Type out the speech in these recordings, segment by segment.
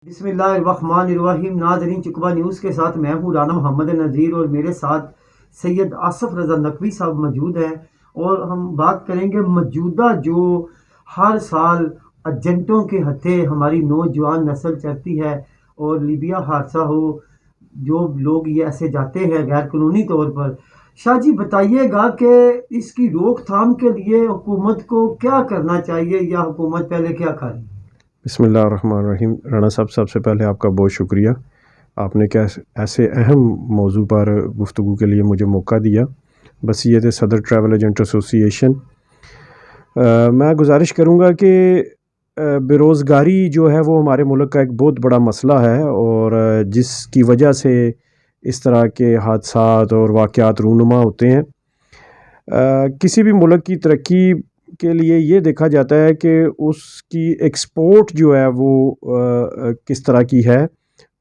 بسم اللہ الرحمن الرحیم۔ ناظرین، چکبہ نیوز کے ساتھ میں ہوں رانا محمد نذیر اور میرے ساتھ سید آصف رضا نقوی صاحب موجود ہیں، اور ہم بات کریں گے موجودہ جو ہر سال ایجنٹوں کے ہتھے ہماری نوجوان نسل چلتی ہے، اور لیبیا حادثہ ہو، جو لوگ یہ ایسے جاتے ہیں غیر قانونی طور پر۔ شاہ جی بتائیے گا کہ اس کی روک تھام کے لیے حکومت کو کیا کرنا چاہیے، یا حکومت پہلے کیا کر رہی ہے؟ بسم اللہ الرحمن الرحیم۔ رانا صاحب، سب سے پہلے آپ کا بہت شکریہ، آپ نے کیا ایسے اہم موضوع پر گفتگو کے لیے مجھے موقع دیا۔ بصیت صدر ٹریول ایجنٹ ایسوسی ایشن۔ میں گزارش کروں گا کہ بے روزگاری جو ہے وہ ہمارے ملک کا ایک بہت بڑا مسئلہ ہے، اور جس کی وجہ سے اس طرح کے حادثات اور واقعات رونما ہوتے ہیں۔ کسی بھی ملک کی ترقی کے لیے یہ دیکھا جاتا ہے کہ اس کی ایکسپورٹ جو ہے وہ کس طرح کی ہے،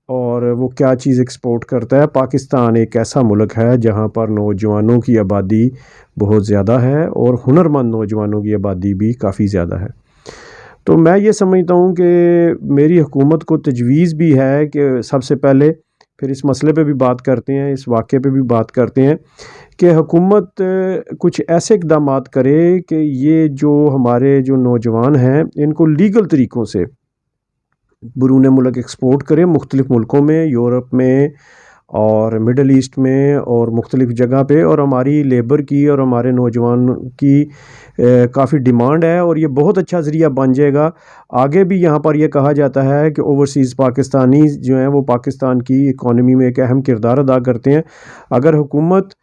اور وہ کیا چیز ایکسپورٹ کرتا ہے۔ پاکستان ایک ایسا ملک ہے جہاں پر نوجوانوں کی آبادی بہت زیادہ ہے، اور ہنرمند نوجوانوں کی آبادی بھی کافی زیادہ ہے۔ تو میں یہ سمجھتا ہوں کہ میری حکومت کو تجویز بھی ہے کہ سب سے پہلے، پھر اس مسئلے پہ بھی بات کرتے ہیں، اس واقعے پہ بھی بات کرتے ہیں، کہ حکومت کچھ ایسے اقدامات کرے کہ یہ جو ہمارے جو نوجوان ہیں ان کو لیگل طریقوں سے بیرون ملک ایکسپورٹ کرے، مختلف ملکوں میں، یورپ میں اور مڈل ایسٹ میں اور مختلف جگہ پہ۔ اور ہماری لیبر کی اور ہمارے نوجوان کی کافی ڈیمانڈ ہے، اور یہ بہت اچھا ذریعہ بن جائے گا۔ آگے بھی یہاں پر یہ کہا جاتا ہے کہ اوورسیز پاکستانی جو ہیں وہ پاکستان کی اکانومی میں ایک اہم کردار ادا کرتے ہیں۔ اگر حکومت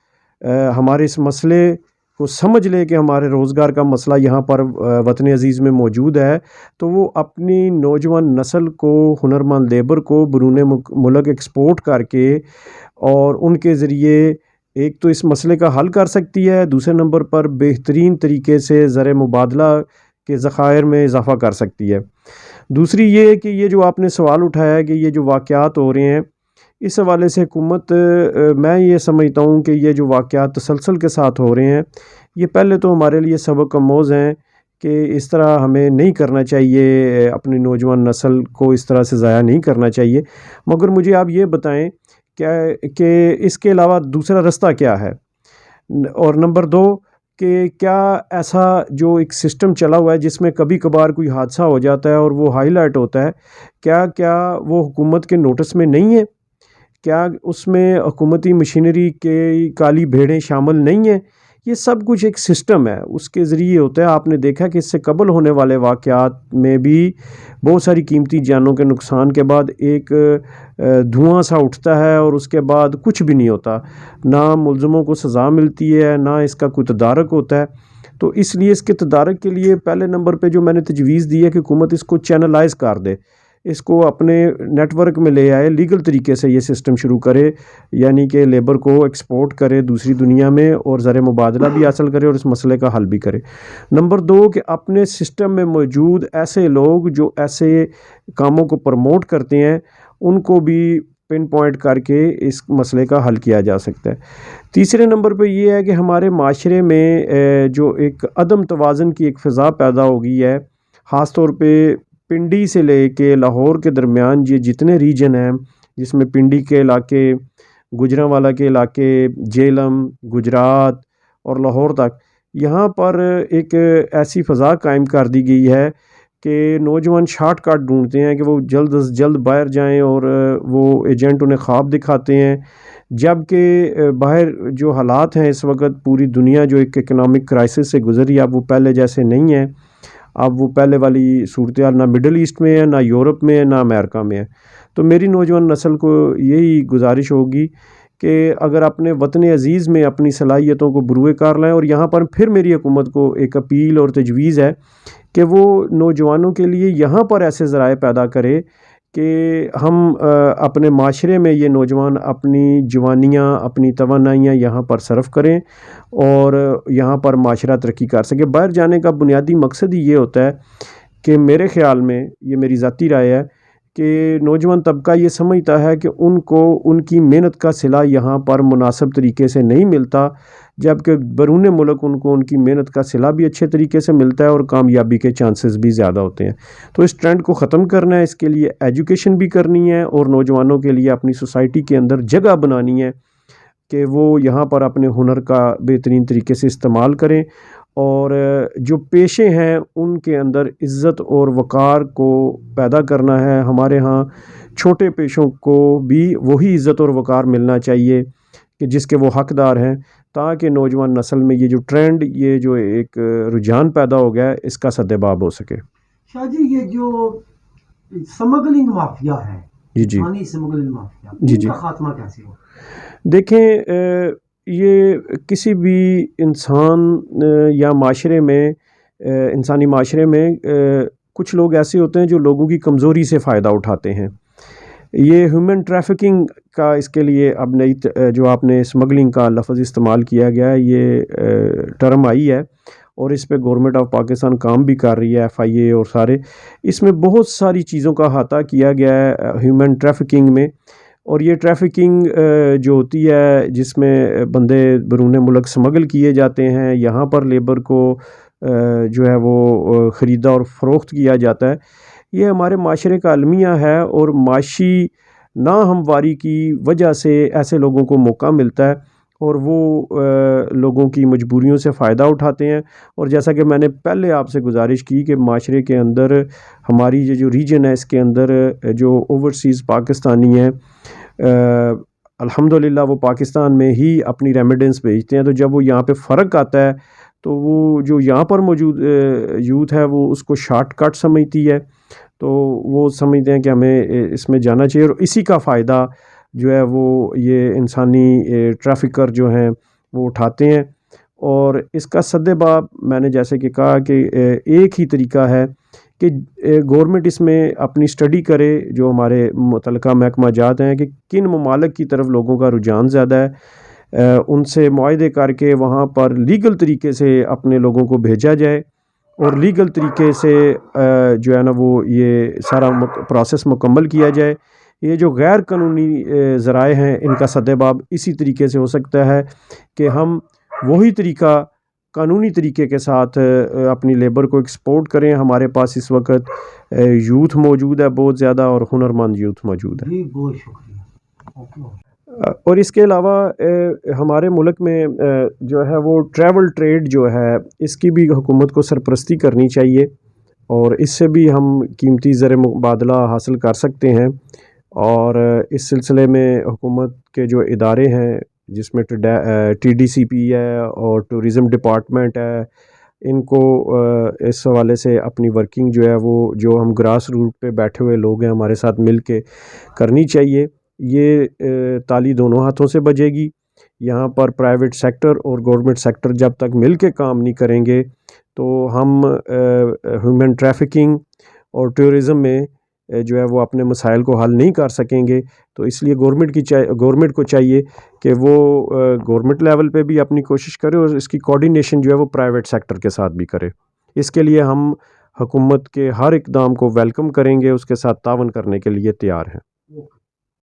ہمارے اس مسئلے کو سمجھ لے کہ ہمارے روزگار کا مسئلہ یہاں پر وطن عزیز میں موجود ہے، تو وہ اپنی نوجوان نسل کو، ہنرمند لیبر کو بیرون ملک ایکسپورٹ کر کے، اور ان کے ذریعے ایک تو اس مسئلے کا حل کر سکتی ہے، دوسرے نمبر پر بہترین طریقے سے زر مبادلہ کے ذخائر میں اضافہ کر سکتی ہے۔ دوسری یہ کہ یہ جو آپ نے سوال اٹھایا ہے کہ یہ جو واقعات ہو رہے ہیں، اس حوالے سے حکومت، میں یہ سمجھتا ہوں کہ یہ جو واقعات تسلسل کے ساتھ ہو رہے ہیں، یہ پہلے تو ہمارے لیے سبق آموز ہیں کہ اس طرح ہمیں نہیں کرنا چاہیے، اپنی نوجوان نسل کو اس طرح سے ضائع نہیں کرنا چاہیے۔ مگر مجھے آپ یہ بتائیں کہ اس کے علاوہ دوسرا رستہ کیا ہے، اور نمبر دو کہ کیا ایسا جو ایک سسٹم چلا ہوا ہے جس میں کبھی کبھار کوئی حادثہ ہو جاتا ہے اور وہ ہائی لائٹ ہوتا ہے، کیا وہ حکومت کے نوٹس میں نہیں ہے؟ کیا اس میں حکومتی مشینری کے کالی بھیڑیں شامل نہیں ہیں؟ یہ سب کچھ ایک سسٹم ہے، اس کے ذریعے ہوتا ہے۔ آپ نے دیکھا کہ اس سے قبل ہونے والے واقعات میں بھی بہت ساری قیمتی جانوں کے نقصان کے بعد ایک دھواں سا اٹھتا ہے، اور اس کے بعد کچھ بھی نہیں ہوتا، نہ ملزموں کو سزا ملتی ہے، نہ اس کا کوئی تدارک ہوتا ہے۔ تو اس لیے اس کے تدارک کے لیے پہلے نمبر پہ جو میں نے تجویز دی ہے کہ حکومت اس کو چینلائز کر دے، اس کو اپنے نیٹ ورک میں لے آئے، لیگل طریقے سے یہ سسٹم شروع کرے، یعنی کہ لیبر کو ایکسپورٹ کرے دوسری دنیا میں، اور زر مبادلہ بھی حاصل کرے، اور اس مسئلے کا حل بھی کرے۔ نمبر دو کہ اپنے سسٹم میں موجود ایسے لوگ جو ایسے کاموں کو پروموٹ کرتے ہیں، ان کو بھی پن پوائنٹ کر کے اس مسئلے کا حل کیا جا سکتا ہے۔ تیسرے نمبر پہ یہ ہے کہ ہمارے معاشرے میں جو ایک عدم توازن کی ایک فضا پیدا ہو گئی ہے، خاص طور پہ پنڈی سے لے کے لاہور کے درمیان یہ جتنے ریجن ہیں، جس میں پنڈی کے علاقے، گجرانوالہ کے علاقے، جہلم، گجرات اور لاہور تک، یہاں پر ایک ایسی فضا قائم کر دی گئی ہے کہ نوجوان شارٹ کٹ ڈھونڈتے ہیں کہ وہ جلد از جلد باہر جائیں، اور وہ ایجنٹ انہیں خواب دکھاتے ہیں، جبکہ باہر جو حالات ہیں اس وقت، پوری دنیا جو ایک اکنامک کرائسس سے گزری، اب وہ پہلے جیسے نہیں ہیں۔ اب وہ پہلے والی صورتحال نہ مڈل ایسٹ میں ہے، نہ یورپ میں ہے، نہ امریکہ میں ہے۔ تو میری نوجوان نسل کو یہی گزارش ہوگی کہ اگر اپنے وطن عزیز میں اپنی صلاحیتوں کو بروئے کار لائیں، اور یہاں پر پھر میری حکومت کو ایک اپیل اور تجویز ہے کہ وہ نوجوانوں کے لیے یہاں پر ایسے ذرائع پیدا کرے کہ ہم اپنے معاشرے میں یہ نوجوان اپنی جوانیاں، اپنی توانائیاں یہاں پر صرف کریں، اور یہاں پر معاشرہ ترقی کر سکے۔ باہر جانے کا بنیادی مقصد ہی یہ ہوتا ہے کہ میرے خیال میں، یہ میری ذاتی رائے ہے، کہ نوجوان طبقہ یہ سمجھتا ہے کہ ان کو ان کی محنت کا صلہ یہاں پر مناسب طریقے سے نہیں ملتا، جبکہ بیرون ملک ان کو ان کی محنت کا صلہ بھی اچھے طریقے سے ملتا ہے اور کامیابی کے چانسز بھی زیادہ ہوتے ہیں۔ تو اس ٹرینڈ کو ختم کرنا ہے، اس کے لیے ایجوکیشن بھی کرنی ہے اور نوجوانوں کے لیے اپنی سوسائٹی کے اندر جگہ بنانی ہے کہ وہ یہاں پر اپنے ہنر کا بہترین طریقے سے استعمال کریں، اور جو پیشے ہیں ان کے اندر عزت اور وقار کو پیدا کرنا ہے۔ ہمارے ہاں چھوٹے پیشوں کو بھی وہی عزت اور وقار ملنا چاہیے کہ جس کے وہ حقدار ہیں، تاکہ نوجوان نسل میں یہ جو ٹرینڈ، یہ جو ایک رجحان پیدا ہو گیا ہے، اس کا سدباب ہو سکے۔ شاہ جی، یہ جو سمگلنگ مافیا ہے، جی انسانی سمگلنگ مافیا، ان کا خاتمہ کیسے ہو؟ دیکھیں، یہ کسی بھی انسان یا معاشرے میں، انسانی معاشرے میں کچھ لوگ ایسے ہوتے ہیں جو لوگوں کی کمزوری سے فائدہ اٹھاتے ہیں۔ یہ ہیومن ٹریفکنگ کا اس کے لیے اب نئی جو آپ نے اسمگلنگ کا لفظ استعمال کیا گیا ہے، یہ ٹرم آئی ہے اور اس پہ گورنمنٹ آف پاکستان کام بھی کر رہی ہے، FIA اور سارے۔ اس میں بہت ساری چیزوں کا احاطہ کیا گیا ہے ہیومن ٹریفکنگ میں، اور یہ ٹریفکنگ جو ہوتی ہے جس میں بندے بیرون ملک سمگل کیے جاتے ہیں، یہاں پر لیبر کو جو ہے وہ خریدا اور فروخت کیا جاتا ہے، یہ ہمارے معاشرے کا المیہ ہے، اور معاشی ناہمواری کی وجہ سے ایسے لوگوں کو موقع ملتا ہے اور وہ لوگوں کی مجبوریوں سے فائدہ اٹھاتے ہیں۔ اور جیسا کہ میں نے پہلے آپ سے گزارش کی کہ معاشرے کے اندر ہماری یہ جو ریجن ہے، اس کے اندر جو اوورسیز پاکستانی ہیں، الحمدللہ وہ پاکستان میں ہی اپنی ریمیڈنس بھیجتے ہیں، تو جب وہ یہاں پہ فرق آتا ہے تو وہ جو یہاں پر موجود یوتھ ہے وہ اس کو شارٹ کٹ سمجھتی ہے، تو وہ سمجھتے ہیں کہ ہمیں اس میں جانا چاہیے، اور اسی کا فائدہ جو ہے وہ یہ انسانی ٹریفکر جو ہیں وہ اٹھاتے ہیں۔ اور اس کا سدباب میں نے جیسے کہ کہا کہ ایک ہی طریقہ ہے کہ گورنمنٹ اس میں اپنی اسٹڈی کرے، جو ہمارے متعلقہ محکمہ جات ہیں، کہ کن ممالک کی طرف لوگوں کا رجحان زیادہ ہے، ان سے معاہدے کر کے وہاں پر لیگل طریقے سے اپنے لوگوں کو بھیجا جائے، اور لیگل طریقے سے جو ہے نا وہ یہ سارا پروسیس مکمل کیا جائے۔ یہ جو غیر قانونی ذرائع ہیں، ان کا سدباب اسی طریقے سے ہو سکتا ہے کہ ہم وہی طریقہ قانونی طریقے کے ساتھ اپنی لیبر کو ایکسپورٹ کریں۔ ہمارے پاس اس وقت یوتھ موجود ہے بہت زیادہ، اور ہنرمند یوتھ موجود ہے۔ جی بہت شکریہ۔ اور اس کے علاوہ ہمارے ملک میں جو ہے وہ ٹریول ٹریڈ جو ہے، اس کی بھی حکومت کو سرپرستی کرنی چاہیے، اور اس سے بھی ہم قیمتی زر مبادلہ حاصل کر سکتے ہیں۔ اور اس سلسلے میں حکومت کے جو ادارے ہیں، جس میں TDCP ہے اور ٹورزم ڈپارٹمنٹ ہے، ان کو اس حوالے سے اپنی ورکنگ جو ہے وہ جو ہم گراس روٹ پہ بیٹھے ہوئے لوگ ہیں ہمارے ساتھ مل کے کرنی چاہیے۔ یہ تالی دونوں ہاتھوں سے بجے گی۔ یہاں پر پرائیویٹ سیکٹر اور گورنمنٹ سیکٹر جب تک مل کے کام نہیں کریں گے تو ہم ہیومن ٹریفکنگ اور ٹورزم میں جو ہے وہ اپنے مسائل کو حل نہیں کر سکیں گے۔ تو اس لیے گورنمنٹ کو چاہیے کہ وہ گورنمنٹ لیول پہ بھی اپنی کوشش کرے، اور اس کی کوارڈینیشن جو ہے وہ پرائیویٹ سیکٹر کے ساتھ بھی کرے۔ اس کے لیے ہم حکومت کے ہر اقدام کو ویلکم کریں گے، اس کے ساتھ تعاون کرنے کے لیے تیار ہیں۔